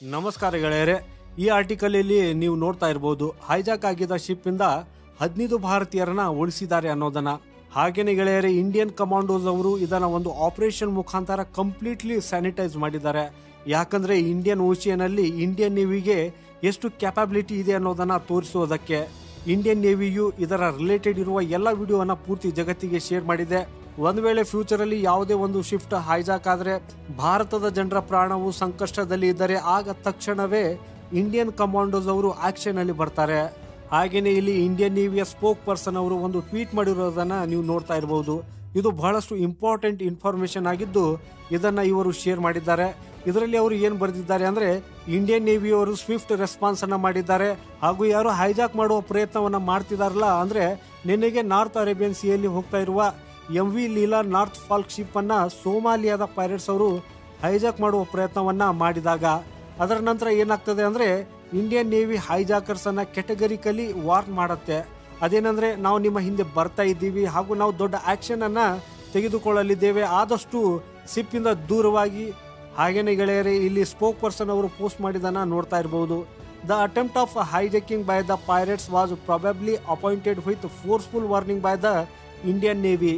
ನಮಸ್ಕಾರ ಗೆಳೆಯರೆ, ಈ ಆರ್ಟಿಕಲ್ ಅಲ್ಲಿ ನೀವು ನೋಡ್ತಾ ಇರಬಹುದು ಹೈಜಾಕ್ ಆಗಿದ್ದ ಶಿಪ್ ಇಂದ 15 ಭಾರತೀಯರನ್ನ ಉಳಿಸಿದ್ದಾರೆ ಅನ್ನೋದನ್ನ. ಹಾಗೇನೆ ಗೆಳೆಯರೆ, ಇಂಡಿಯನ್ ಕಮಾಂಡೋಸ್ ಅವರು ಇದನ್ನ ಒಂದು ಆಪರೇಷನ್ ಮುಖಾಂತರ ಕಂಪ್ಲೀಟ್ಲಿ ಸ್ಯಾನಿಟೈಸ್ ಮಾಡಿದ್ದಾರೆ. ಯಾಕಂದ್ರೆ ಇಂಡಿಯನ್ ಓಷಿಯನ್ ಅಲ್ಲಿ ಇಂಡಿಯನ್ ನೇವಿಗೆ ಎಷ್ಟು ಕ್ಯಾಪಬಿಲಿಟಿ ಇದೆ ಅನ್ನೋದನ್ನ ತೋರಿಸುವುದಕ್ಕೆ. ಇಂಡಿಯನ್ ನೇವಿಯು ಇದರ ರಿಲೇಟೆಡ್ ಇರುವ ಎಲ್ಲ ವಿಡಿಯೋವನ್ನ ಪೂರ್ತಿ ಜಗತ್ತಿಗೆ ಶೇರ್ ಮಾಡಿದೆ. ಒಂದು ವೇಳೆ ಫ್ಯೂಚರ್ ಅಲ್ಲಿ ಯಾವುದೇ ಒಂದು ಶಿಫ್ಟ್ ಹೈಜಾಕ್ ಆದ್ರೆ ಭಾರತದ ಜನರ ಪ್ರಾಣವು ಸಂಕಷ್ಟದಲ್ಲಿ ಇದ್ದರೆ ಆಗ ತಕ್ಷಣವೇ ಇಂಡಿಯನ್ ಕಮಾಂಡೋಸ್ ಅವರು ಆಕ್ಷನ್ ಅಲ್ಲಿ ಬರ್ತಾರೆ. ಹಾಗೇನೆ ಇಲ್ಲಿ ಇಂಡಿಯನ್ ನೇವಿಯ ಸ್ಪೋಕ್ ಪರ್ಸನ್ ಅವರು ಒಂದು ಟ್ವೀಟ್ ಮಾಡಿರೋದನ್ನ ನೀವು ನೋಡ್ತಾ ಇರಬಹುದು. ಇದು ಬಹಳಷ್ಟು ಇಂಪಾರ್ಟೆಂಟ್ ಇನ್ಫಾರ್ಮೇಶನ್ ಆಗಿದ್ದು ಇದನ್ನ ಇವರು ಶೇರ್ ಮಾಡಿದ್ದಾರೆ. ಇದರಲ್ಲಿ ಅವರು ಏನ್ ಬರೆದಿದ್ದಾರೆ ಅಂದ್ರೆ, ಇಂಡಿಯನ್ ನೇವಿಯವರು ಸ್ವಿಫ್ಟ್ ರೆಸ್ಪಾನ್ಸ್ ಅನ್ನ ಮಾಡಿದ್ದಾರೆ ಹಾಗೂ ಯಾರು ಹೈಜಾಕ್ ಮಾಡುವ ಪ್ರಯತ್ನವನ್ನ ಮಾಡ್ತಿದಾರಲ್ಲ, ಅಂದ್ರೆ ನಿನ್ನೆಗೆ ನಾರ್ತ್ ಅರೇಬಿಯನ್ ಸಿಯಲ್ಲಿ ಹೋಗ್ತಾ ಇರುವ MV ಲೀಲಾ ನಾರ್ತ್ ಫಾಲ್ಕ್ ಶಿಪ್ ಅನ್ನ ಸೋಮಾಲಿಯಾದ ಪೈರೇಟ್ಸ್ ಅವರು ಹೈಜಾಕ್ ಮಾಡುವ ಪ್ರಯತ್ನವನ್ನ ಮಾಡಿದಾಗ ಅದರ ನಂತರ ಏನಾಗ್ತದೆ ಅಂದ್ರೆ, ಇಂಡಿಯನ್ ನೇವಿ ಹೈಜಾಕರ್ಸ್ ಅನ್ನ ಕೆಟಗರಿಕಲಿ ವಾರ್ನ್ ಮಾಡುತ್ತೆ. ಅದೇನಂದ್ರೆ, ನಾವು ನಿಮ್ಮ ಹಿಂದೆ ಬರ್ತಾ ಇದ್ದೀವಿ ಹಾಗೂ ನಾವು ದೊಡ್ಡ ಆಕ್ಷನ್ ಅನ್ನ ತೆಗೆದುಕೊಳ್ಳಲಿದ್ದೇವೆ, ಆದಷ್ಟು ಶಿಪ್ ಇಂದ ದೂರವಾಗಿ. ಹಾಗೇನೆ ಗೆಳೆಯರೆ, ಇಲ್ಲಿ ಸ್ಪೋಕ್ ಪರ್ಸನ್ ಅವರು ಪೋಸ್ಟ್ ಮಾಡಿದನ್ನ ನೋಡ್ತಾ ಇರಬಹುದು. The attempt of hijacking by the pirates was probably appointed with forceful warning by the Indian navy.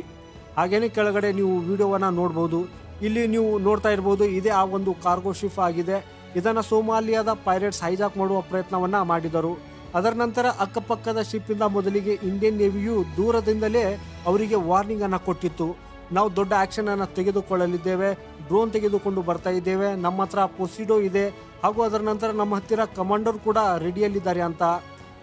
ಹಾಗೇನೆ ಕೆಳಗಡೆ ನೀವು ವಿಡಿಯೋವನ್ನ ನೋಡಬಹುದು. ಇಲ್ಲಿ ನೀವು ನೋಡ್ತಾ ಇರಬಹುದು, ಇದೇ ಆ ಒಂದು ಕಾರ್ಗೋ ಶಿಪ್ ಆಗಿದೆ. ಇದನ್ನ ಸೋಮಾಲಿಯಾದ ಪೈರೇಟ್ಸ್ ಹೈಜಾಕ್ ಮಾಡುವ ಪ್ರಯತ್ನವನ್ನ ಮಾಡಿದರು. ಅದರ ನಂತರ ಅಕ್ಕಪಕ್ಕದ ಶಿಪ್ ಇಂದ ಮೊದಲಿಗೆ ಇಂಡಿಯನ್ ನೇವಿಯು ದೂರದಿಂದಲೇ ಅವರಿಗೆ ವಾರ್ನಿಂಗ್ ಅನ್ನ ಕೊಟ್ಟಿತ್ತು. ನಾವು ದೊಡ್ಡ ಆಕ್ಷನ್ ಅನ್ನ ತೆಗೆದುಕೊಳ್ಳಲಿದ್ದೇವೆ, ಡ್ರೋನ್ ತೆಗೆದುಕೊಂಡು ಬರ್ತಾ ಇದ್ದೇವೆ, ನಮ್ಮ ಹತ್ರ ಪೊಸಿಡೋ ಇದೆ ಹಾಗೂ ಅದರ ನಂತರ ನಮ್ಮ ಹತ್ತಿರ ಕಮಾಂಡರ್ ಕೂಡ ರೆಡಿಯಲ್ಲಿದ್ದಾರೆ ಅಂತ.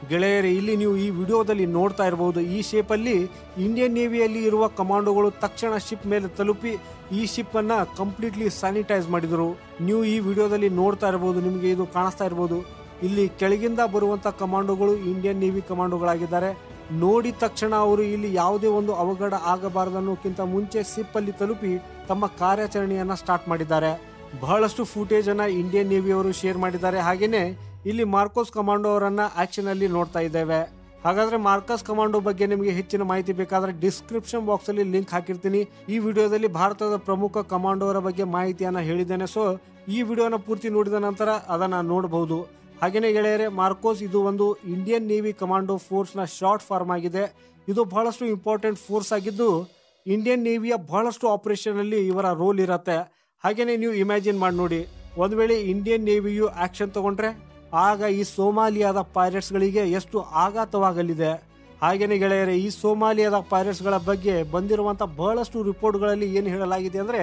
ಗೆಳೆಯರೆ, ಇಲ್ಲಿ ನೀವು ಈ ವಿಡಿಯೋದಲ್ಲಿ ನೋಡ್ತಾ ಇರಬಹುದು, ಈ ಶೇಪ್ ಅಲ್ಲಿ ಇಂಡಿಯನ್ ನೇವಿಯಲ್ಲಿ ಇರುವ ಕಮಾಂಡೋಗಳು ತಕ್ಷಣ ಶಿಪ್ ಮೇಲೆ ತಲುಪಿ ಈ ಶಿಪ್ ಅನ್ನ ಕಂಪ್ಲೀಟ್ಲಿ ಸ್ಯಾನಿಟೈಸ್ ಮಾಡಿದರು. ನೀವು ಈ ವಿಡಿಯೋದಲ್ಲಿ ನೋಡ್ತಾ ಇರಬಹುದು, ನಿಮಗೆ ಇದು ಕಾಣಿಸ್ತಾ ಇರಬಹುದು. ಇಲ್ಲಿ ಕೆಳಗಿಂದ ಬರುವಂತ ಕಮಾಂಡೋಗಳು ಇಂಡಿಯನ್ ನೇವಿ ಕಮಾಂಡೋಗಳಾಗಿದ್ದಾರೆ. ನೋಡಿದ ತಕ್ಷಣ ಅವರು ಇಲ್ಲಿ ಯಾವುದೇ ಒಂದು ಅವಘಡ ಆಗಬಾರದನ್ನೋಕ್ಕಿಂತ ಮುಂಚೆ ಶಿಪ್ ಅಲ್ಲಿ ತಲುಪಿ ತಮ್ಮ ಕಾರ್ಯಾಚರಣೆಯನ್ನ ಸ್ಟಾರ್ಟ್ ಮಾಡಿದ್ದಾರೆ. ಬಹಳಷ್ಟು ಫುಟೇಜ್ ಅನ್ನ ಇಂಡಿಯನ್ ನೇವಿ ಅವರು ಶೇರ್ ಮಾಡಿದ್ದಾರೆ. ಹಾಗೇನೆ ಇಲ್ಲಿ ಮಾರ್ಕೋಸ್ ಕಮಾಂಡೋ ಅವರನ್ನ ಆಕ್ಷನ್ ಅಲ್ಲಿ ನೋಡ್ತಾ ಇದ್ದೇವೆ. ಹಾಗಾದ್ರೆ ಮಾರ್ಕಸ್ ಕಮಾಂಡೋ ಬಗ್ಗೆ ನಿಮಗೆ ಹೆಚ್ಚಿನ ಮಾಹಿತಿ ಬೇಕಾದ್ರೆ ಡಿಸ್ಕ್ರಿಪ್ಷನ್ ಬಾಕ್ಸ್ ಅಲ್ಲಿ ಲಿಂಕ್ ಹಾಕಿರ್ತೀನಿ. ಈ ವಿಡಿಯೋದಲ್ಲಿ ಭಾರತದ ಪ್ರಮುಖ ಕಮಾಂಡೋ ಅವರ ಬಗ್ಗೆ ಮಾಹಿತಿಯನ್ನ ಹೇಳಿದ್ದೇನೆ. ಸೊ ಈ ವಿಡಿಯೋನ ಪೂರ್ತಿ ನೋಡಿದ ನಂತರ ಅದನ್ನ ನೋಡಬಹುದು. ಹಾಗೇನೆ ಗೆಳೆಯರೆ, ಮಾರ್ಕೋಸ್ ಇದು ಒಂದು ಇಂಡಿಯನ್ ನೇವಿ ಕಮಾಂಡೋ ಫೋರ್ಸ್ ನ ಶಾರ್ಟ್ ಫಾರ್ಮ್ ಆಗಿದೆ. ಇದು ಬಹಳಷ್ಟು ಇಂಪಾರ್ಟೆಂಟ್ ಫೋರ್ಸ್ ಆಗಿದ್ದು ಇಂಡಿಯನ್ ನೇವಿಯ ಬಹಳಷ್ಟು ಆಪರೇಷನ್ ಅಲ್ಲಿ ಇವರ ರೋಲ್ ಇರತ್ತೆ. ಹಾಗೇನೆ ನೀವು ಇಮ್ಯಾಜಿನ್ ಮಾಡಿ ನೋಡಿ, ಒಂದ್ ವೇಳೆ ಇಂಡಿಯನ್ ನೇವಿಯು ಆಕ್ಷನ್ ತಗೊಂಡ್ರೆ ಆಗ ಈ ಸೋಮಾಲಿಯಾದ ಪೈರೇಟ್ಸ್ ಗಳಿಗೆ ಎಷ್ಟು ಆಘಾತವಾಗಲಿದೆ. ಹಾಗೇನೆ ಗೆಳೆಯರೆ, ಈ ಸೋಮಾಲಿಯಾದ ಪೈರೇಟ್ಸ್ ಗಳ ಬಗ್ಗೆ ಬಂದಿರುವಂತ ಬಹಳಷ್ಟು ರಿಪೋರ್ಟ್ ಗಳಲ್ಲಿ ಏನು ಹೇಳಲಾಗಿದೆ ಅಂದ್ರೆ,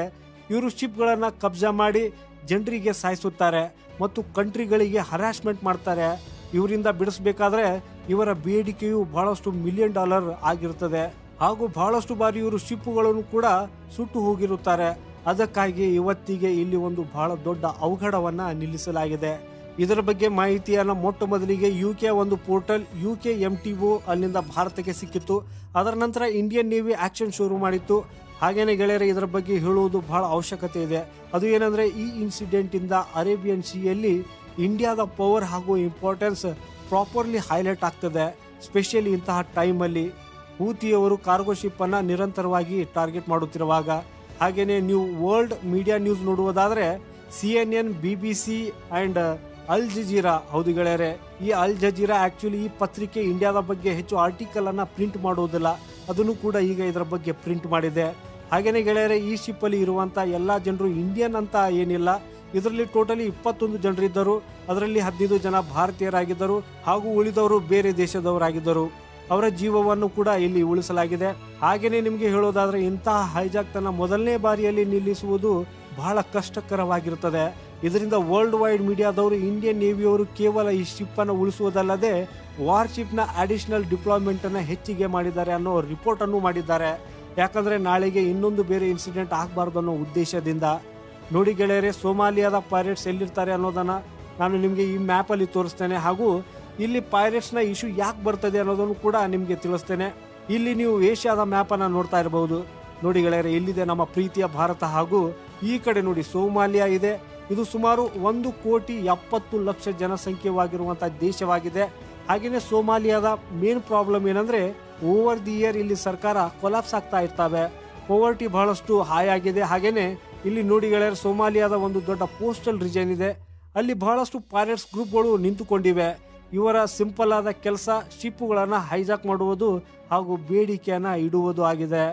ಇವರು ಶಿಪ್ ಗಳನ್ನ ಕಬ್ಜಾ ಮಾಡಿ ಜನರಿಗೆ ಸಾಯಿಸುತ್ತಾರೆ ಮತ್ತು ಕಂಟ್ರಿಗಳಿಗೆ ಹರಾಸ್ಮೆಂಟ್ ಮಾಡ್ತಾರೆ. ಇವರಿಂದ ಬಿಡಿಸಬೇಕಾದ್ರೆ ಇವರ ಬೇಡಿಕೆಯು ಬಹಳಷ್ಟು $1 ಮಿಲಿಯನ್ ಆಗಿರುತ್ತದೆ ಹಾಗೂ ಬಹಳಷ್ಟು ಬಾರಿ ಇವರು ಶಿಪ್ಗಳನ್ನು ಕೂಡ ಸುಟ್ಟು ಹೋಗಿರುತ್ತಾರೆ. ಅದಕ್ಕಾಗಿ ಇವತ್ತಿಗೆ ಇಲ್ಲಿ ಒಂದು ಬಹಳ ದೊಡ್ಡ ಅವಘಡವನ್ನ ನಿಲ್ಲಿಸಲಾಗಿದೆ. ಇದರ ಬಗ್ಗೆ ಮಾಹಿತಿಯನ್ನ ಮೊಟ್ಟ ಮೊದಲಿಗೆ UK ಒಂದು ಪೋರ್ಟಲ್ UK MTO ಅಲ್ಲಿಂದ ಭಾರತಕ್ಕೆ ಸಿಕ್ಕಿತ್ತು. ಅದರ ನಂತರ ಇಂಡಿಯನ್ ನೇವಿ ಆಕ್ಷನ್ ಶುರು ಮಾಡಿತ್ತು. ಹಾಗೇನೆ ಗೆಳೆಯರೆ, ಇದರ ಬಗ್ಗೆ ಹೇಳುವುದು ಬಹಳ ಅವಶ್ಯಕತೆ ಇದೆ. ಅದು ಏನಂದ್ರೆ, ಈ ಇನ್ಸಿಡೆಂಟ್ ಇಂದ ಅರೇಬಿಯನ್ ಸಿಯಲ್ಲಿ ಇಂಡಿಯಾದ ಪವರ್ ಹಾಗೂ ಇಂಪಾರ್ಟೆನ್ಸ್ ಪ್ರಾಪರ್ಲಿ ಹೈಲೈಟ್ ಆಗ್ತದೆ. ಸ್ಪೆಷಲಿ ಇಂತಹ ಟೈಮ್ ಅಲ್ಲಿ ಹೂತಿಯವರು ಕಾರ್ಗೋ ಶಿಪ್ ಅನ್ನ ನಿರಂತರವಾಗಿ ಟಾರ್ಗೆಟ್ ಮಾಡುತ್ತಿರುವಾಗ. ಹಾಗೇನೆ ನೀವು ವರ್ಲ್ಡ್ ಮೀಡಿಯಾ ನ್ಯೂಸ್ ನೋಡುವುದಾದ್ರೆ CNN, BBC and Al Jazeera. ಹೌದು ಗೆಳೆಯರೆ, ಈ ಅಲ್ ಜಜೀರಾ ಆಕ್ಚುಲಿ ಈ ಪತ್ರಿಕೆ ಇಂಡಿಯಾದ ಬಗ್ಗೆ ಹೆಚ್ಚು ಆರ್ಟಿಕಲ್ ಅನ್ನ ಪ್ರಿಂಟ್ ಮಾಡುವುದಿಲ್ಲ, ಅದನ್ನು ಕೂಡ ಈಗ ಇದರ ಬಗ್ಗೆ ಪ್ರಿಂಟ್ ಮಾಡಿದೆ. ಹಾಗೇನೆ ಗೆಳೆಯರೆ, ಈ ಶಿಪ್ ಅಲ್ಲಿ ಇರುವಂತ ಎಲ್ಲಾ ಜನರು ಇಂಡಿಯನ್ ಅಂತ ಏನಿಲ್ಲ. ಇದರಲ್ಲಿ ಟೋಟಲಿ 21 ಜನರಿದ್ದರು. ಅದರಲ್ಲಿ 15 ಜನ ಭಾರತೀಯರಾಗಿದ್ದರು ಹಾಗೂ ಉಳಿದವರು ಬೇರೆ ದೇಶದವರಾಗಿದ್ದರು. ಅವರ ಜೀವವನ್ನು ಕೂಡ ಇಲ್ಲಿ ಉಳಿಸಲಾಗಿದೆ. ಹಾಗೇನೆ ನಿಮಗೆ ಹೇಳೋದಾದ್ರೆ, ಇಂತಹ ಹೈಜಾಕ್ ತನ್ನ ಮೊದಲನೇ ಬಾರಿಯಲ್ಲಿ ನಿಲ್ಲಿಸುವುದು ಬಹಳ ಕಷ್ಟಕರವಾಗಿರುತ್ತದೆ. ಇದರಿಂದ ವರ್ಲ್ಡ್ ವೈಡ್ ಮೀಡಿಯಾದವರು ಇಂಡಿಯನ್ ನೇವಿಯವರು ಕೇವಲ ಈ ಶಿಪ್ ಅನ್ನು ಉಳಿಸುವುದಲ್ಲದೆ ವಾರ್ ಶಿಪ್ ನ ಅಡಿಷನಲ್ ಡಿಪ್ಲಾಯ್ಮೆಂಟ್ ಅನ್ನ ಹೆಚ್ಚಿಗೆ ಮಾಡಿದ್ದಾರೆ ಅನ್ನೋ ರಿಪೋರ್ಟ್ ಅನ್ನು ಮಾಡಿದ್ದಾರೆ. ಯಾಕಂದ್ರೆ ನಾಳೆಗೆ ಇನ್ನೊಂದು ಬೇರೆ ಇನ್ಸಿಡೆಂಟ್ ಆಗಬಾರ್ದು ಅನ್ನೋ ಉದ್ದೇಶದಿಂದ. ನೋಡಿ ಗೆಳೆಯರೆ, ಸೋಮಾಲಿಯಾದ ಪೈರೇಟ್ಸ್ ಎಲ್ಲಿರ್ತಾರೆ ಅನ್ನೋದನ್ನ ನಾನು ನಿಮಗೆ ಈ ಮ್ಯಾಪ್ ಅಲ್ಲಿ ತೋರಿಸ್ತೇನೆ ಹಾಗೂ ಇಲ್ಲಿ ಪೈರೇಟ್ಸ್ ನ ಇಶ್ಯೂ ಯಾಕೆ ಬರ್ತದೆ ಅನ್ನೋದನ್ನು ಕೂಡ ನಿಮಗೆ ತಿಳಿಸ್ತೇನೆ. ಇಲ್ಲಿ ನೀವು ಏಷ್ಯಾದ ಮ್ಯಾಪ್ ಅನ್ನ ನೋಡ್ತಾ ಇರಬಹುದು. ನೋಡಿ ಗೆಳೆಯರೆ, ಇಲ್ಲಿದೆ ನಮ್ಮ ಪ್ರೀತಿಯ ಭಾರತ ಹಾಗೂ ಈ ಕಡೆ ನೋಡಿ ಸೋಮಾಲಿಯಾ ಇದೆ. ಇದು ಸುಮಾರು 1,70,00,000 ಜನಸಂಖ್ಯೆವಾಗಿರುವಂತಹ ದೇಶವಾಗಿದೆ. ಹಾಗೇನೆ ಸೋಮಾಲಿಯಾದ ಮೇನ್ ಪ್ರಾಬ್ಲಮ್ ಏನಂದ್ರೆ, ಓವರ್ ದಿ ಇಯರ್ ಇಲ್ಲಿ ಸರ್ಕಾರ ಕೊಲಾಪ್ಸ್ ಆಗ್ತಾ ಇರ್ತವೆ. ಪೋವರ್ಟಿ ಬಹಳಷ್ಟು ಹೈ ಆಗಿದೆ. ಹಾಗೇನೆ ಇಲ್ಲಿ ನೋಡಿ ಗೆಳೆಯರು, ಸೋಮಾಲಿಯಾದ ಒಂದು ದೊಡ್ಡ ಕೋಸ್ಟಲ್ ರೀಜನ್ ಇದೆ. ಅಲ್ಲಿ ಬಹಳಷ್ಟು ಪೈರೇಟ್ಸ್ ಗ್ರೂಪ್ಗಳು ನಿಂತುಕೊಂಡಿವೆ. ಇವರ ಸಿಂಪಲ್ ಆದ ಕೆಲಸ ಶಿಪ್ಗಳನ್ನು ಹೈಜಾಕ್ ಮಾಡುವುದು ಹಾಗೂ ಬೇಡಿಕೆಯನ್ನು ಇಡುವುದು ಆಗಿದೆ.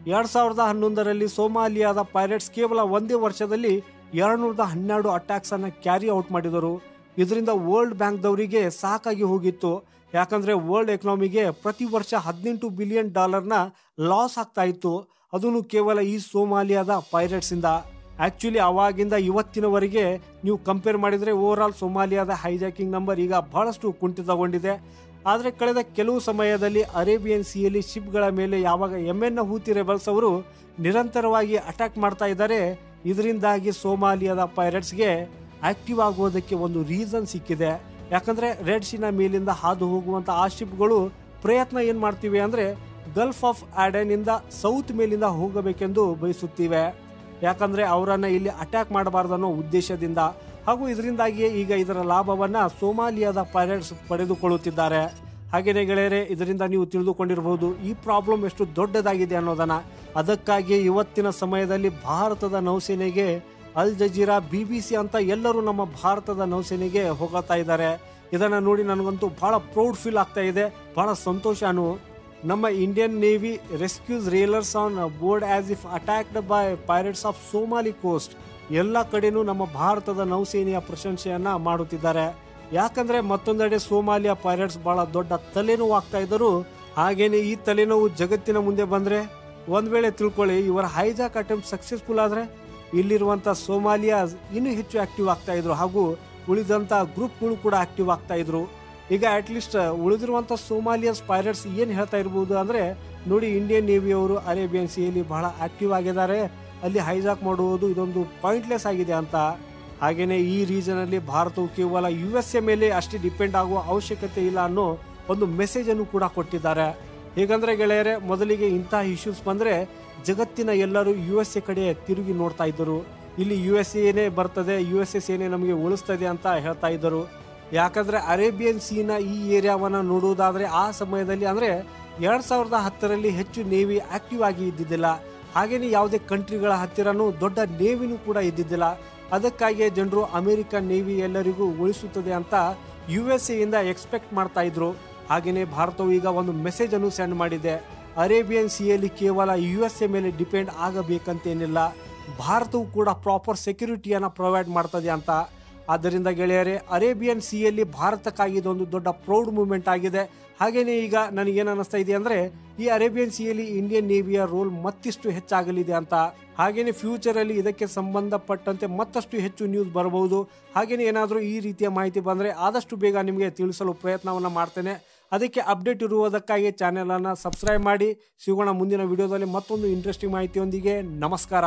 2011ರಲ್ಲಿ ಸೋಮಾಲಿಯಾದ ಪೈರೇಟ್ಸ್ ಕೇವಲ ಒಂದೇ ವರ್ಷದಲ್ಲಿ 212 ಅಟ್ಯಾಕ್ಸ್ ಅನ್ನು ಕ್ಯಾರಿ ಔಟ್ ಮಾಡಿದರು. ಇದರಿಂದ ವರ್ಲ್ಡ್ ಬ್ಯಾಂಕ್ದವರಿಗೆ ಸಾಕಾಗಿ ಹೋಗಿತ್ತು. ಯಾಕಂದ್ರೆ ವರ್ಲ್ಡ್ ಎಕನಾಮಿಗೆ ಪ್ರತಿ ವರ್ಷ $18 ಬಿಲಿಯನ್ ಲಾಸ್ ಆಗ್ತಾ ಇತ್ತು. ಅದನ್ನು ಕೇವಲ ಈ ಸೋಮಾಲಿಯಾದ ಪೈರೇಟ್ಸ್ ಇಂದ. ಆಕ್ಚುಲಿ ಅವಾಗಿಂದ ಇವತ್ತಿನವರೆಗೆ ನೀವು ಕಂಪೇರ್ ಮಾಡಿದರೆ ಓವರ್ ಆಲ್ ಸೋಮಾಲಿಯಾದ ಹೈಜಾಕಿಂಗ್ ನಂಬರ್ ಈಗ ಬಹಳಷ್ಟು ಕುಂಠಿತಗೊಂಡಿದೆ. ಆದರೆ ಕಳೆದ ಕೆಲವು ಸಮಯದಲ್ಲಿ ಅರೇಬಿಯನ್ ಸಿಯಲ್ಲಿ ಶಿಪ್ಗಳ ಮೇಲೆ ಯಾವಾಗ ಯೆಮೆನ್ನ ಹೂತಿ ರೆಬಲ್ಸ್ ಅವರು ನಿರಂತರವಾಗಿ ಅಟ್ಯಾಕ್ ಮಾಡ್ತಾ ಇದ್ದಾರೆ, ಇದರಿಂದಾಗಿ ಸೋಮಾಲಿಯಾದ ಪೈರೇಟ್ಸ್ಗೆ ಆಕ್ಟಿವ್ ಆಗುವುದಕ್ಕೆ ಒಂದು ರೀಸನ್ ಸಿಕ್ಕಿದೆ. ಯಾಕಂದ್ರೆ ರೆಡ್ ಸೀನ ಮೇಲಿಂದ ಹಾದು ಹೋಗುವಂತ ಆ ಶಿಪ್ಗಳು ಪ್ರಯತ್ನ ಏನ್ ಮಾಡ್ತಿವೆ ಅಂದ್ರೆ ಗಲ್ಫ್ ಆಫ್ ಆಡೆನ್ ಇಂದ ಸೌತ್ ಮೇಲಿಂದ ಹೋಗಬೇಕೆಂದು ಬಯಸುತ್ತಿವೆ. ಯಾಕಂದ್ರೆ ಅವರನ್ನ ಇಲ್ಲಿ ಅಟ್ಯಾಕ್ ಮಾಡಬಾರ್ದು ಅನ್ನೋ ಉದ್ದೇಶದಿಂದ. ಹಾಗೂ ಇದರಿಂದಾಗಿಯೇ ಈಗ ಇದರ ಲಾಭವನ್ನ ಸೋಮಾಲಿಯಾದ ಪೈರೇಟ್ಸ್ ಪಡೆದುಕೊಳ್ಳುತ್ತಿದ್ದಾರೆ. ಹಾಗೆಯೇ ಗೆಳೆಯರೆ, ಇದರಿಂದ ನೀವು ತಿಳಿದುಕೊಂಡಿರಬಹುದು ಈ ಪ್ರಾಬ್ಲಮ್ ಎಷ್ಟು ದೊಡ್ಡದಾಗಿದೆ ಅನ್ನೋದನ್ನ. ಅದಕ್ಕಾಗಿ ಇವತ್ತಿನ ಸಮಯದಲ್ಲಿ ಭಾರತದ ನೌಸೇನೆಗೆ ಅಲ್ ಜಜೀರಾ, BBC ಅಂತ ಎಲ್ಲರೂ ನಮ್ಮ ಭಾರತದ ನೌಸೇನೆಗೆ ಹೋಗ್ತಾ ಇದ್ದಾರೆ. ಇದನ್ನ ನೋಡಿ ನನಗಂತೂ ಬಹಳ ಪ್ರೌಡ್ ಫೀಲ್ ಆಗ್ತಾ ಇದೆ, ಬಹಳ ಸಂತೋಷನು. ನಮ್ಮ Indian Navy rescues trawlers on board as if attacked by pirates off Somali coast. ಎಲ್ಲ ಕಡೆನೂ ನಮ್ಮ ಭಾರತದ ನೌಸೇನೆಯ ಪ್ರಶಂಸೆಯನ್ನ ಮಾಡುತ್ತಿದ್ದಾರೆ. ಯಾಕಂದ್ರೆ ಮತ್ತೊಂದೆಡೆ ಸೋಮಾಲಿಯಾ ಪೈರೇಟ್ಸ್ ಬಹಳ ದೊಡ್ಡ ತಲೆನೋವು ಆಗ್ತಾ ಇದ್ದರು. ಹಾಗೇನೆ ಈ ತಲೆನೋವು ಜಗತ್ತಿನ ಮುಂದೆ ಬಂದ್ರೆ ಒಂದ್ ವೇಳೆ ತಿಳ್ಕೊಳ್ಳಿ, ಇವರ ಹೈಜಾಕ್ ಅಟೆಂಪ್ಟ್ ಸಕ್ಸಸ್ಫುಲ್ ಆದ್ರೆ ಇಲ್ಲಿರುವಂತ ಸೋಮಾಲಿಯಾ ಇನ್ನೂ ಹೆಚ್ಚು ಆಕ್ಟಿವ್ ಆಗ್ತಾ ಇದ್ರು ಹಾಗೂ ಉಳಿದಂತ ಗ್ರೂಪ್ಗಳು ಕೂಡ ಆಕ್ಟಿವ್ ಆಗ್ತಾ ಇದ್ರು. ಈಗ ಅಟ್ಲೀಸ್ಟ್ ಉಳಿದಿರುವಂತ ಸೋಮಾಲಿಯಾಸ್ ಪೈರೇಟ್ಸ್ ಏನ್ ಹೇಳ್ತಾ ಇರಬಹುದು ಅಂದ್ರೆ, ನೋಡಿ ಇಂಡಿಯನ್ ನೇವಿಯವರು ಅರೇಬಿಯನ್ ಸಿಯಲ್ಲಿ ಬಹಳ ಆಕ್ಟಿವ್ ಆಗಿದ್ದಾರೆ, ಅಲ್ಲಿ ಹೈಜಾಕ್ ಮಾಡುವುದು ಇದೊಂದು ಪಾಯಿಂಟ್ಲೆಸ್ ಆಗಿದೆ ಅಂತ. ಹಾಗೇನೆ ಈ ರೀಜನ್ ಅಲ್ಲಿ ಭಾರತವು ಕೇವಲ USA ಮೇಲೆ ಅಷ್ಟೇ ಡಿಪೆಂಡ್ ಆಗುವ ಅವಶ್ಯಕತೆ ಇಲ್ಲ ಅನ್ನೋ ಒಂದು ಮೆಸೇಜ್ ಅನ್ನು ಕೂಡ ಕೊಟ್ಟಿದ್ದಾರೆ. ಹೇಗಂದ್ರೆ ಗೆಳೆಯರೆ, ಮೊದಲಿಗೆ ಇಂತಹ ಇಶ್ಯೂಸ್ ಬಂದ್ರೆ ಜಗತ್ತಿನ ಎಲ್ಲರೂ USA ಕಡೆ ತಿರುಗಿ ನೋಡ್ತಾ ಇದ್ದರು. ಇಲ್ಲಿ USA ಬರ್ತದೆ, USA ಸೇನೆ ನಮಗೆ ಉಳಿಸ್ತದೆ ಅಂತ ಹೇಳ್ತಾ ಇದ್ದರು. ಯಾಕಂದ್ರೆ ಅರೇಬಿಯನ್ ಸೀನ ಈ ಏರಿಯಾವನ್ನ ನೋಡುವುದಾದ್ರೆ ಆ ಸಮಯದಲ್ಲಿ ಅಂದ್ರೆ 2010ರಲ್ಲಿ ಹೆಚ್ಚು ನೇವಿ ಆಕ್ಟಿವ್ ಆಗಿ ಇದ್ದಿದ್ದಿಲ್ಲ. ಹಾಗೇನೆ ಯಾವುದೇ ಕಂಟ್ರಿಗಳ ಹತ್ತಿರನೂ ದೊಡ್ಡ ನೇವಿನೂ ಕೂಡ ಇದ್ದಿದ್ದಿಲ್ಲ. ಅದಕ್ಕಾಗಿಯೇ ಜನರು ಅಮೆರಿಕನ್ ನೇವಿ ಎಲ್ಲರಿಗೂ ಉಳಿಸುತ್ತದೆ ಅಂತ USA ಇಂದ ಎಕ್ಸ್ಪೆಕ್ಟ್ ಮಾಡ್ತಾ ಇದ್ರು. ಹಾಗೇನೆ ಭಾರತವು ಈಗ ಒಂದು ಮೆಸೇಜ್ ಅನ್ನು ಸೆಂಡ್ ಮಾಡಿದೆ. ಅರೇಬಿಯನ್ ಸಿಯಲ್ಲಿ ಕೇವಲ USA ಮೇಲೆ ಡಿಪೆಂಡ್ ಆಗಬೇಕಂತೇನಿಲ್ಲ, ಭಾರತವು ಕೂಡ ಪ್ರಾಪರ್ ಸೆಕ್ಯೂರಿಟಿಯನ್ನು ಪ್ರೊವೈಡ್ ಮಾಡ್ತದೆ ಅಂತ. ಆದ್ದರಿಂದ ಗೆಳೆಯರೆ, ಅರೇಬಿಯನ್ ಸಿಯಲ್ಲಿ ಭಾರತಕ್ಕಾಗಿ ಇದೊಂದು ದೊಡ್ಡ ಪ್ರೌಡ್ ಮೂವ್ಮೆಂಟ್ ಆಗಿದೆ. ಹಾಗೇನೆ ಈಗ ನನಗೇನು ಅನಿಸ್ತಾ ಇದೆ ಅಂದ್ರೆ, ಈ ಅರೇಬಿಯನ್ ಸಿಯಲ್ಲಿ ಇಂಡಿಯನ್ ನೇವಿಯ ರೋಲ್ ಮತ್ತಿಷ್ಟು ಹೆಚ್ಚಾಗಲಿದೆ ಅಂತ. ಹಾಗೇನೆ ಫ್ಯೂಚರ್ ಅಲ್ಲಿ ಇದಕ್ಕೆ ಸಂಬಂಧಪಟ್ಟಂತೆ ಮತ್ತಷ್ಟು ಹೆಚ್ಚು ನ್ಯೂಸ್ ಬರಬಹುದು. ಹಾಗೇನೆ ಏನಾದರೂ ಈ ರೀತಿಯ ಮಾಹಿತಿ ಬಂದ್ರೆ ಆದಷ್ಟು ಬೇಗ ನಿಮಗೆ ತಿಳಿಸಲು ಪ್ರಯತ್ನವನ್ನ ಮಾಡ್ತೇನೆ. ಅದಕ್ಕೆ ಅಪ್ಡೇಟ್ ಇರುವುದಕ್ಕಾಗಿ ಚಾನೆಲ್ ಅನ್ನು ಸಬ್ಸ್ಕ್ರೈಬ್ ಮಾಡಿ. ಸಿಗೋಣ ಮುಂದಿನ ವಿಡಿಯೋದಲ್ಲಿ ಮತ್ತೊಂದು ಇಂಟ್ರೆಸ್ಟಿಂಗ್ ಮಾಹಿತಿಯೊಂದಿಗೆ. ನಮಸ್ಕಾರ.